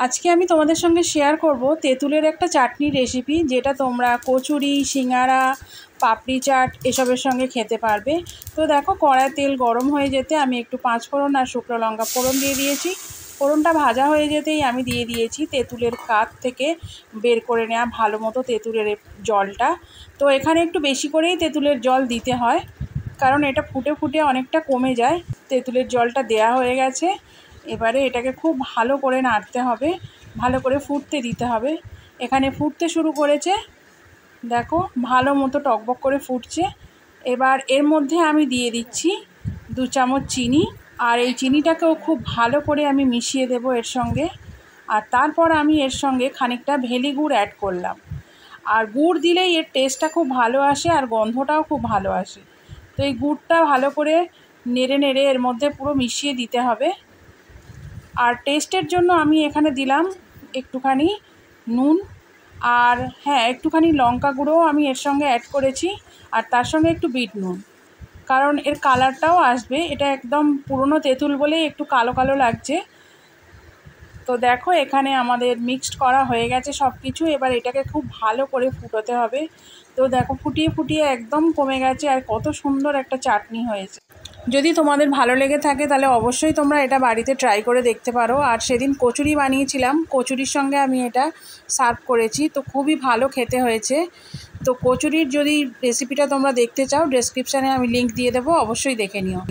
আজকে আমি তোমাদের সঙ্গে শেয়ার করব তেঁতুলের একটা চাটনির রেসিপি, যেটা তোমরা কচুরি, সিঙ্গারা, পাপড়ি চাট এসবের সঙ্গে খেতে পারবে। তো দেখো, কড়ায় তেল গরম হয়ে যেতে আমি একটু পাঁচফোড়ন আর শুকনো লঙ্কা ফোড়ন দিয়ে দিয়েছি। ফোড়নটা ভাজা হয়ে যেতেই আমি দিয়ে দিয়েছি তেঁতুলের কাঠ থেকে বের করে নেওয়া ভালো মতো তেঁতুলের জলটা। তো এখানে একটু বেশি করেই তেঁতুলের জল দিতে হয়, কারণ এটা ফুটে ফুটে অনেকটা কমে যায়। তেঁতুলের জলটা দেয়া হয়ে গেছে, এবারে এটাকে খুব ভালো করে নাড়তে হবে, ভালো করে ফুটতে দিতে হবে। এখানে ফুটতে শুরু করেছে, দেখো ভালো মতো টকবক করে ফুটছে। এবার এর মধ্যে আমি দিয়ে দিচ্ছি 2 চামচ চিনি, আর এই চিনিটাকেও খুব ভালো করে আমি মিশিয়ে দেব এর সঙ্গে। আর তারপর আমি এর সঙ্গে খানিকটা ভেলি গুড় অ্যাড করলাম। আর গুড় দিলেই এর টেস্টটা খুব ভালো আসে আর গন্ধটাও খুব ভালো আসে। তো এই গুড়টা ভালো করে নেড়ে নেড়ে এর মধ্যে পুরো মিশিয়ে দিতে হবে। আর টেস্টের জন্য আমি এখানে দিলাম একটুখানি নুন, আর হ্যাঁ, একটুখানি লঙ্কা গুঁড়োও আমি এর সঙ্গে অ্যাড করেছি, আর তার সঙ্গে একটু বিট নুন, কারণ এর কালারটাও আসবে। এটা একদম পুরনো তেঁতুল বলেই একটু কালো কালো লাগছে। তো দেখো, এখানে আমাদের মিক্সড করা হয়ে গেছে সব কিছু। এবার এটাকে খুব ভালো করে ফুটোতে হবে। তো দেখো, ফুটিয়ে ফুটিয়ে একদম কমে গেছে, আর কত সুন্দর একটা চাটনি হয়েছে। যদি তোমাদের ভালো লেগে থাকে তাহলে অবশ্যই তোমরা এটা বাড়িতে ট্রাই করে দেখতে পারো। আর সেদিন কচুরি বানিয়েছিলাম, কচুরির সঙ্গে আমি এটা সার্ভ করেছি, তো খুবই ভালো খেতে হয়েছে। তো কচুরির যদি রেসিপিটা তোমরা দেখতে চাও, ডেসক্রিপশানে আমি লিংক দিয়ে দেবো, অবশ্যই দেখে নিও।